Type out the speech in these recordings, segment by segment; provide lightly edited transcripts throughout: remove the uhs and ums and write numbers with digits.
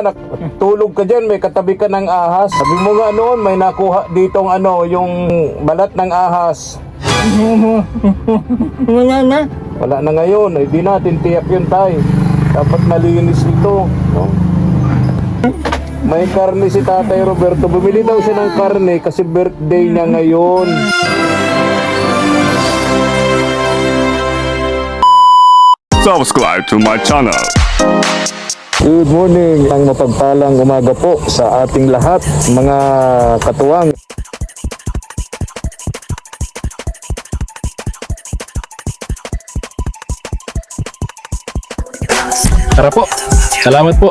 anak, tulog ka dyan, may katabi ka ng ahas. Sabi mo nga noon, may nakuha ditong yung balat ng ahas. Wala na. Wala na ngayon, ay di natin tiyak yun tay. Dapat malinis ito, no? May karne si Tatay Roberto. Bumili daw siya ng karne kasi birthday niya ngayon. Subscribe to my channel. Good morning, ang mapagpalang umaga po sa ating lahat, mga katuwang. Tara po. Salamat po.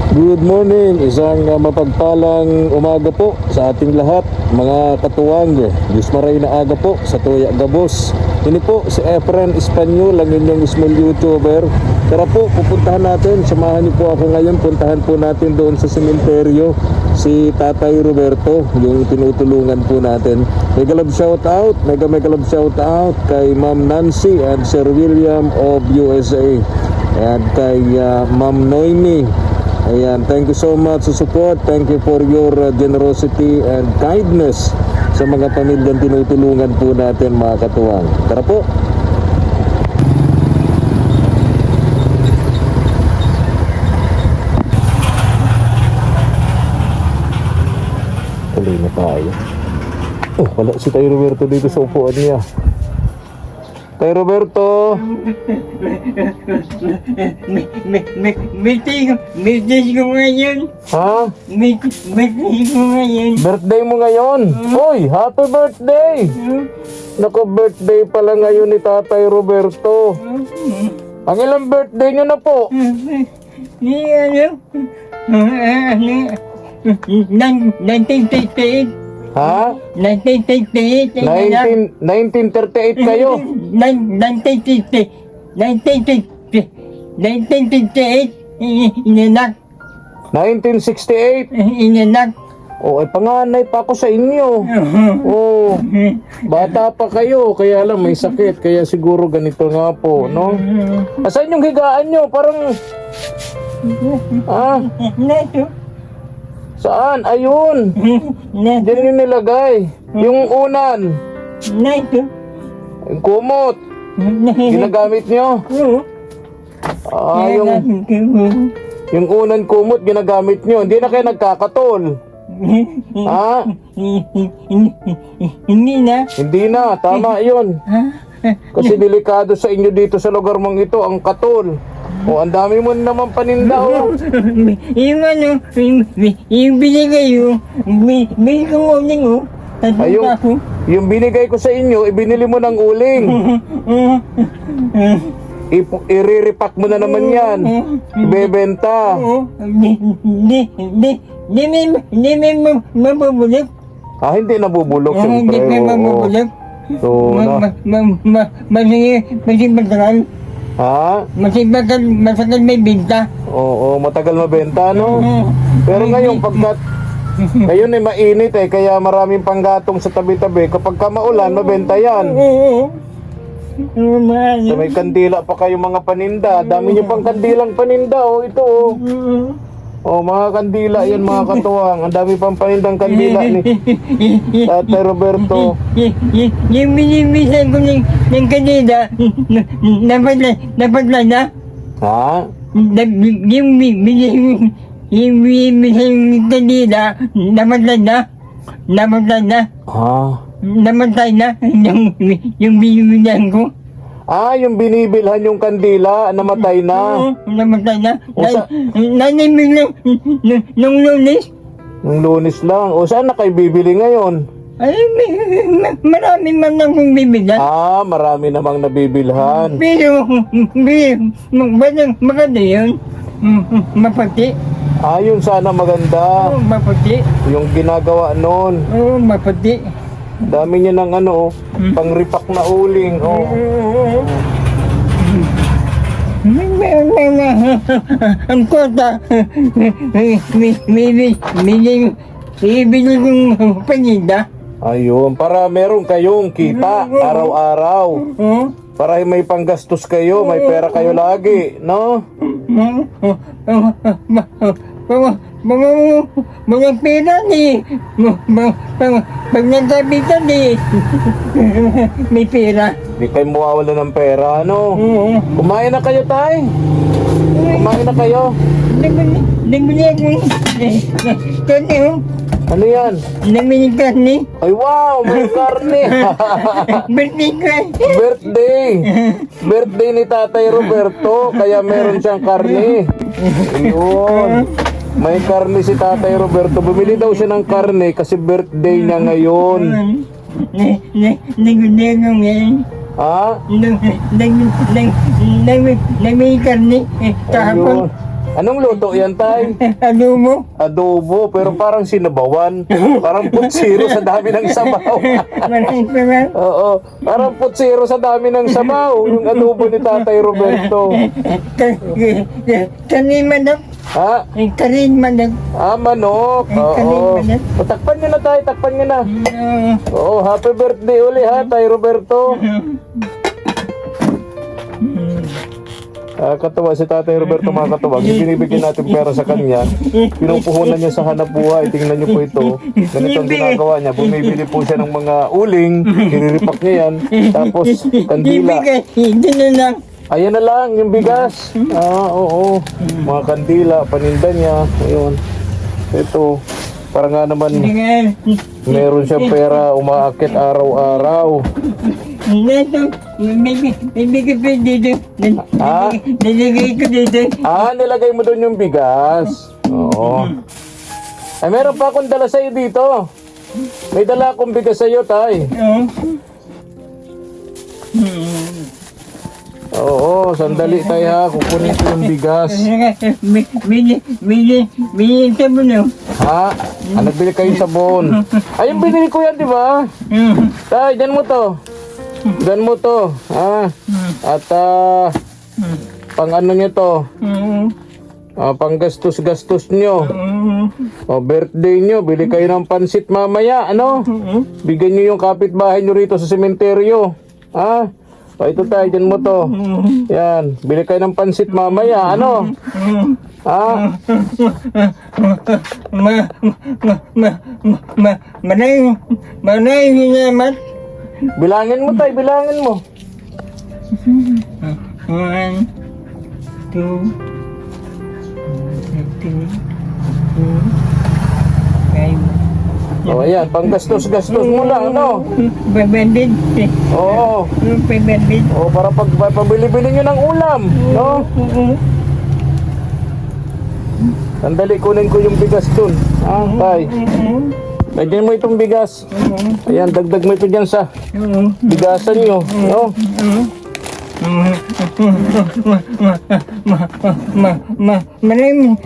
Good morning, isang mapagpalang umaga po sa ating lahat, mga katuwang. Diyos maray na aga po sa Tuya Gabos. Ini po si Efren Espanyol, ang inyong small YouTuber. Tara po, pupuntahan natin, samahan niyo po ako ngayon. Puntahan po natin doon sa sementeryo si Tatay Roberto, yung tinutulungan po natin. Mega love shout out, mega love shout out kay Ma'am Nancy and Sir William of USA. And kay Ma'am Noemi. Ayan, thank you so much sa support. Thank you for your generosity and kindness sa mga pamilyang tinutulungan po natin, mga katuwang. Tara po. Tuloy na tayo. Oh, wala si Tay Roberto dito sa upuan niya. Tay Roberto! Birthday ko ngayon. Ha? Birthday ko ngayon. Birthday mo ngayon? Uy, happy birthday! Naku, birthday pala ngayon ni Tatay Roberto. Ang ilang birthday niyo na po? Ni ano? 1968. Ha? 1968. 1938 kayo? 1968. Inanak. 1968? Inanak. O, ay panganay pa ako sa inyo. Oh, bata pa kayo, kaya lang may sakit, kaya siguro ganito nga po, no? Asan yung higaan nyo? Parang... Ah, Neto. saan? Ayun! Neto. Diyan yung nilagay. Yung unan. Neto. Yung kumot. Ginagamit nyo? Ah, yung unan kumot ginagamit nyo. Hindi na kayo nagkakatol. Ha? Hindi na. Hindi na. Tama yun. Kasi delikado sa inyo dito sa lugar mong ito ang katol. O, ang dami mo naman paninda, oh. Yung ano, yung binigay ko, binigay ko uling, oh. Ay, yung binigay ko sa inyo, ibinili mo ng uling. Iriripak mo na naman yan. Ibebenta. Hindi may mabubulok. Ah, hindi nabubulok, Hindi siyempre. may Oo. mabubulok. So, na. Masig matagal. Ha? Masig matagal may binta. Oo, matagal mabenta, no? Pero ngayon, pagkat ngayon ay mainit kaya maraming panggatong sa tabi-tabi. Kapag ka maulan, mabenta yan. So, may kandila pa kayo mga paninda. Dami niyo pang kandilang paninda, oh. Ito, oh. Oh, mga kandila yan, mga katuwang. Ang dami pang panindang kandila ni Tatay Roberto. Yung binibisan ko ng kanina, napatla na. Ha? Yung binibisan ng kanina, napatla na. Napatla na. Ha? Namatay na yung binibisan ko. Ah, yung binibilhan yung kandila, namatay na. Namatay na. O, Nanimig nung Lunes. Yung Lunes lang. O, saan na kayo bibili ngayon? Ay, marami man lang kong bibigan. Ah, marami namang nabibilhan. Pero, maganda yun. Mapati. Ah, yun sana maganda. Oo, mapati. Yung ginagawa noon. Oo, mapati. Dami niya ng pang-repack na uling. Oh. Ang kota. Bibili kong paninda. Ayun, para meron kayong kita araw-araw. Oo. Para may panggastos kayo, may pera kayo lagi, no? Mga pera ni. Pag nagkapitan ni. May pera. Di kayo mawawala ng pera, ano? Oo. Kumain na kayo, tay. Kumain na kayo. Nabili ako. Kani oh. Ano yan? Nabili kani. Ay, wow! May karne! Birthday ko eh. Birthday! Birthday ni Tatay Roberto, kaya meron siyang karne. Ayun. May karne si Tatay Roberto. Bumili daw siya ng karne kasi birthday niya ngayon. Naguli ako ngayon. Ha? Nabili karni. Kahapon. Ayun. Anong luto yan, tay? Ano mo? Adobo, pero parang sinabawan. Parang putsiro sa dami ng sabaw. Maraming pera. Oo, parang putsiro sa dami ng sabaw. Yung adobo ni Tatay Roberto. Kanin manok. Ha? Kanin manok. Ah, manok. Oo. O, takpan nyo na, tay. Takpan nyo na. Oo, happy birthday uli ha, Tay Roberto. Katawa si Tatay Roberto, mga katawa. Binibigyan natin pera sa kanya. Pinupuhunan niya sa hanap buhay. Tingnan niyo po ito. Ganito ang ginagawa niya. Bumibili po siya ng mga uling. Iriripak niya yan. Tapos, kandila. Hindi na lang. Ayan na lang, yung bigas. Oo. Mga kandila, paninda niya. Ayun. Ito. Para nga naman, meron siya pera umaakit araw-araw. Neto, may pa dito. Ha? Nalagay ko dito. Nilagay mo doon yung bigas. Oo. Ay, meron pa akong dala sa'yo dito. May dala akong bigas sa'yo, tay. Oo, sandali tayo ha. Kukunin ko yung bigas. Bili sabon na. Ha? Nagbili kayo sabon. Ay, yung binili ko yan, di ba? Tay, dyan mo to. Dyan mo to. Ha? At, pang ano nyo to? Pang gastos-gastos nyo. Birthday nyo. Bili kayo ng pansit mamaya. Ano? Bigyan nyo yung kapitbahay nyo rito sa sementeryo. Ha? Ito tayo, dyan mo to. Yan. Bili kayo ng pansit mamaya. Ano? Ha? Maraming salamat. Bilangin mo tayo, bilangin mo. 1, 2, 3, 4, 5. Ayan, pang gastos-gastos mo lang, ano? Pabandid. Oo. Pabandid. Para pabili-bili nyo ng ulam, no? Sandali, kunin ko yung bigas dun. Tay. Lagyan mo itong bigas. Ayan, dagdag mo ito dyan sa bigasan nyo, no? Maraming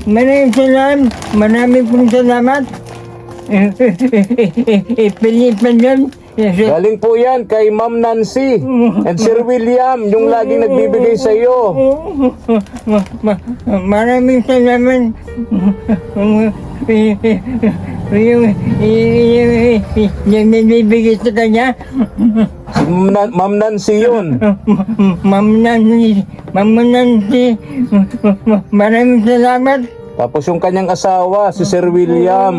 salamat. Maraming pong salamat. Pilipan yun. Galing po yan kay Ma'am Nancy and Sir William, yung laging nagbibigay sa iyo. Maraming salamat. Yung nagbibigay sa kanya. Si Ma'am Nancy yun. Ma'am Nancy. Maraming salamat. Tapos yung kanyang asawa, si Sir William.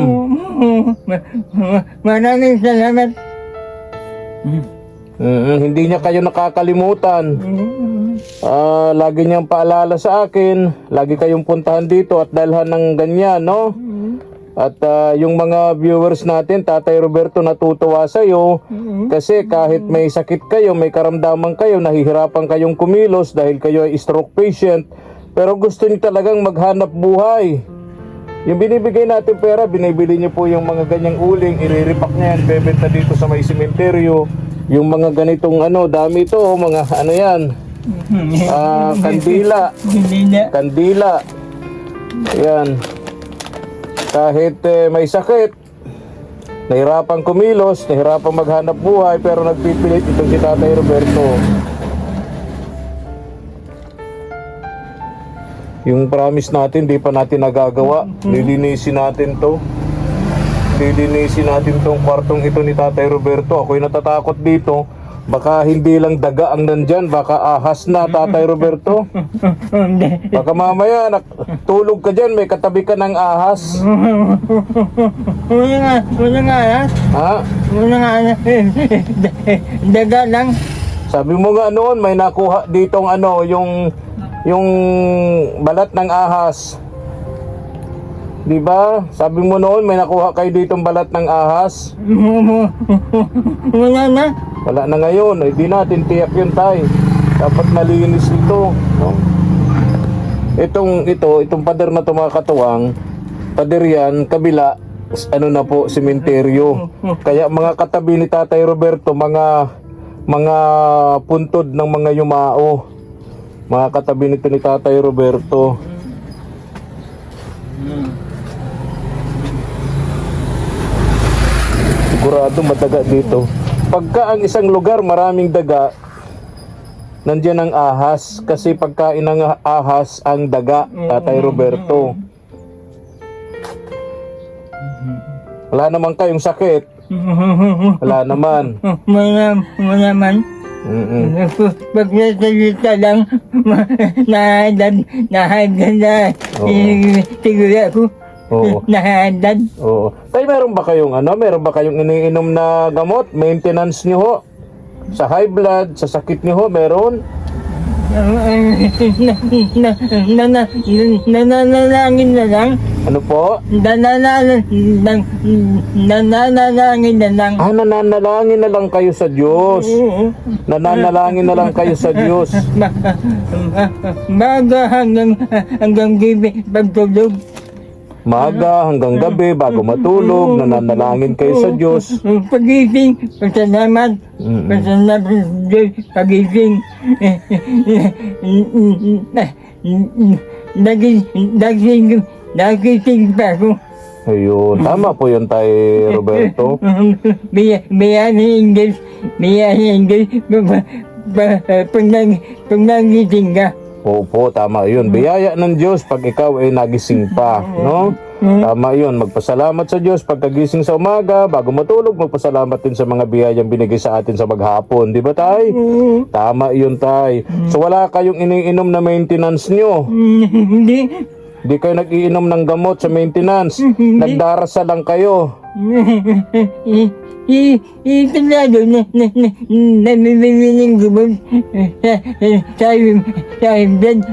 Maraming salamat. Hindi niya kayo nakakalimutan. Lagi niyang paalala sa akin. Lagi kayong puntahan dito at dalhan ng ganyan, no? At yung mga viewers natin, Tatay Roberto, natutuwa sa'yo. Kasi kahit may sakit kayo, may karamdaman kayo, nahihirapan kayong kumilos dahil kayo ay stroke patient, pero gusto niyo talagang maghanap buhay. Yung binibigay natin pera, binibili niyo po yung mga ganyang uling, iriripak niya yan, bebenta dito sa may sementeryo. Yung mga ganitong dami ito, mga ano yan, kandila. Ayan. Kahit may sakit, nahirapan kumilos, nahirapan maghanap buhay, pero nagpipilit itong si Tatay Roberto. Yung promise natin, di pa natin nagagawa. Lilinisin natin to. Lilinisin natin tong kwartong ito ni Tatay Roberto. Ako'y natatakot dito. Baka hindi lang daga ang nandyan, baka ahas na, Tatay Roberto. Baka mamaya tulog ka dyan, may katabi ka ng ahas. Wala nga alas. Ha? Wala nga alas. Daga lang. Sabi mo nga noon, may nakuha ditong yung balat ng ahas. Di ba? Sabi mo noon, may nakuha kayo ditong balat ng ahas. Wala na. Wala na ngayon, hindi natin tiyak yun, Tay. Dapat malinis ito, no? Itong pader na ito, mga katuwang, pader yan, kabila, ano na po, sementeryo. Kaya mga katabi ni Tatay Roberto, mga puntod ng mga yumao. Mga katabi nito ni Tatay Roberto. Sigurado mataga dito. Pagka ang isang lugar maraming daga, nandiyan ang ahas. Kasi pagkain ng ahas ang daga, Tatay Roberto. Wala naman kayong sakit. Wala naman. Wala man. Pag nasalita lang, nahadad na. Siguro ako. Oo. Nahadad. Oo. Tay, meron ba kayong iniinom na gamot? Maintenance niyo ho? Sa high blood, sa sakit niyo ho, meron? Nananalangin na lang. Ano po? Nananalangin na lang. Nananalangin na lang kayo sa Diyos. Nananalangin na lang kayo sa Diyos. Baga hanggang gabi pagtulog. Maga hanggang gabi bago matulog, nananalangin kayo sa Diyos. Pagising, pasalamat. Pasalamat sa Diyos, pagising. Nagising pa ako. Ayun, tama po yun, Tay Roberto. Biyahe English. Pag nagising ka. Opo, tama yun. Biyaya ng Diyos pag ikaw ay nagising pa, no? Tama yun. Magpasalamat sa Diyos pagkagising sa umaga, bago matulog, magpasalamat din sa mga biyayang binigay sa atin sa maghapon. Di ba, Tay? Tama yun, Tay. So wala kayong iniinom na maintenance nyo? Hindi. Di kayo nag-iinom ng gamot sa maintenance? Nagdarasal lang kayo? Itinado na namimili ng gubog sa blood.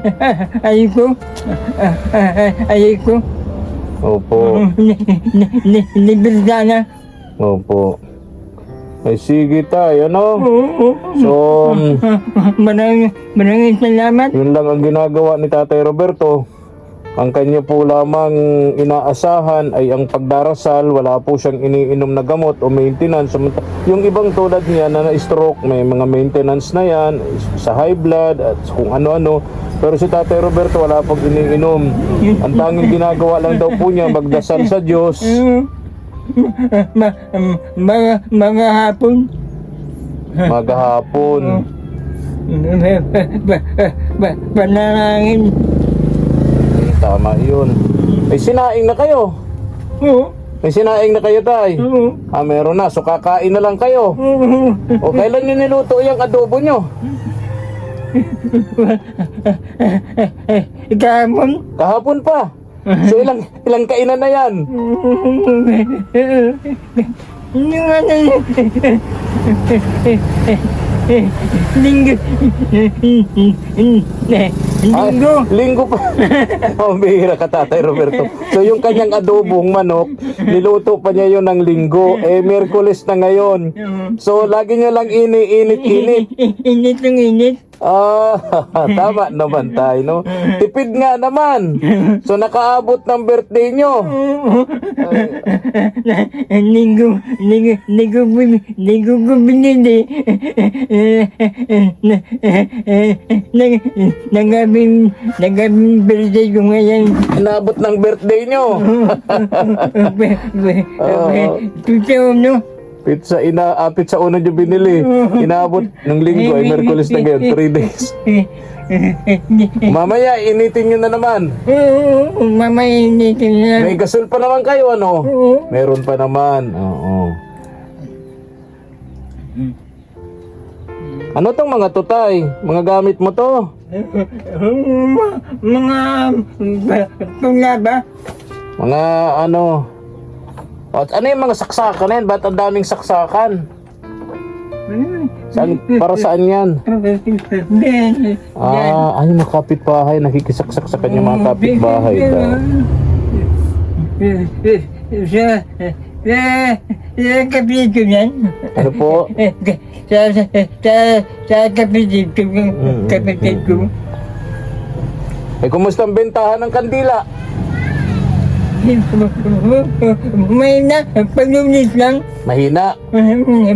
Ayoko. Opo. Libertana. Opo. Ay sige, Tay, ano? So, Maraming salamat. yun lang ang ginagawa ni Tatay Roberto. Ang kanya po lamang inaasahan ay ang pagdarasal. Wala po siyang iniinom na gamot o maintenance. Yung ibang tulad niya na na-stroke, may mga maintenance na yan sa high blood at kung ano-ano. Pero si Tatay Roberto wala pong iniinom. Ang tanging ginagawa lang daw po niya magdasal sa Diyos. Mga hapon. Maghapon. Panalangin. Tama yun. May sinaing na kayo. Oo. May sinaing na kayo, Tay. Oo. Meron na. So kakain na lang kayo. O kailan nyo niluto yung adobo nyo? Kahapon. Kahapon pa. So ilang kainan na yan? Yung ano Linggo. Linggo pa. Oh, bihira ka, Tatay Roberto. So yung kanyang adobong manok, niluto pa niya yun ng linggo. Miyerkules na ngayon. So lagi niya lang init. Init ng init. Tama naman tayo, no? Tipid nga naman. So nakaabot ng birthday nyo. Linggo ko binili. Nagabing birthday ko ngayon. Inabot ng birthday nyo. Totoo, no? Pizza uno nyo binili. Inabot ng linggo ay Merkulis na ngayon, 3 days. Mamaya, initin nyo na naman. Oo, mamaya initin na. May gasol pa naman kayo, ano? Meron pa naman. Oo. Ano tong mga tutay? Mga gamit mo to? Mga panglaba. Mga ano? At ano yung mga saksakan na yan? Ba't ang daming saksakan? Saan, para saan yan? Ay, mga kapitbahay. Nakikisaksak sa kanya mga kapitbahay. Sa kapitid ko yan. Ano po? Sa kapitid ko. Kapitid ko. Eh, kumusta ang bentahan ng kandila? Mahina, paglunis lang. Mahina.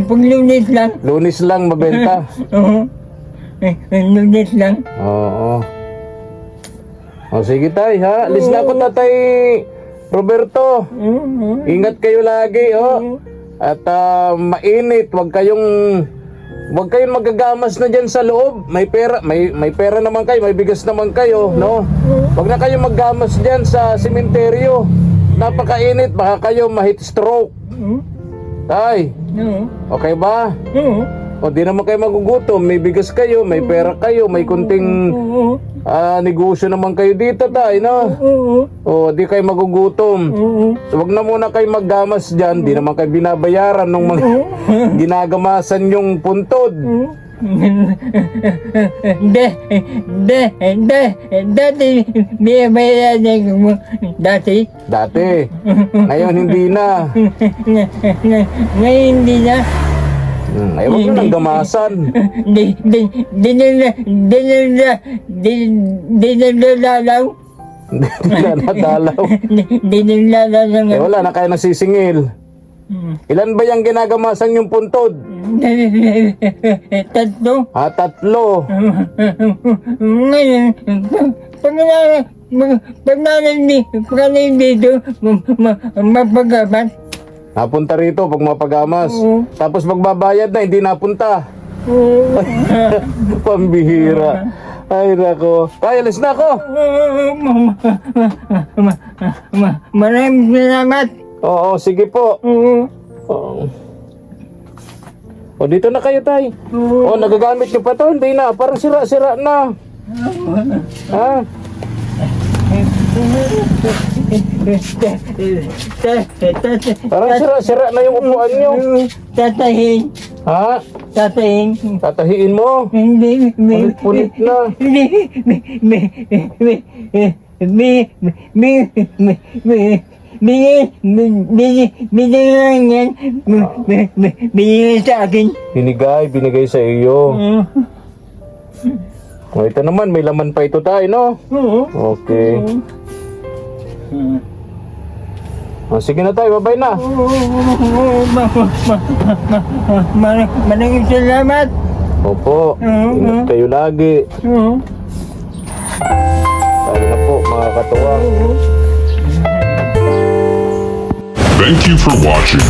Paglunis lang. Lunis lang mabenta. Oo. Lunis lang. Oo. O sige tay ha. Alis na ako tatay Roberto. Ingat kayo lagi oh. At mainit, wag kayong magagamas na diyan sa loob. May pera naman kayo, may bigas naman kayo, no? Wag na kayong maggamas diyan sa sementeryo. Napakainit, baka kayo ma-heat stroke. Tay, okay ba? O di naman kayo magugutom, may bigas kayo, may pera kayo, may kunting negosyo naman kayo dito tay, no? O di kayo magugutom. So wag na muna kayo maggamas dyan, di naman kayo binabayaran ng mga ginagamasan yung puntod. Dati, binabayaran ko dati. Dati, ngayon hindi na. Ngayon hindi na. Ay wag na nang gamasan. Di na lalaw. Hindi na nadalaw. Di na lalaw. Eh wala na kayo nasisingil. Ilan ba yung ginagamasan yung puntod? Tatlo. Tatlo. Ngayon, pag nanin dito, mapagabat. Napunta rito pag mapagamas. Tapos magbabayad na, hindi napunta. Pambihira. Ay nako. Kaya alis na ako. Maraming salamat. Oo, sige po. Oo. O dito na kayo tay. O nagagamit nyo pa to? Hindi na. Parang sira-sira na. Ha? Parang sira-sira na yung upuan nyo. Tatahin. Ha? Tatahin. Tatahiin mo. Hindi. Pulit na. Binigay sa akin. Binigay sa iyo. O ito naman, may laman pa ito tayo, no? Okay. O sige na tayo, bye na. Maraming salamat. Opo, ingat kayo lagi. Tayo na po, mga katuwang. Thank you for watching.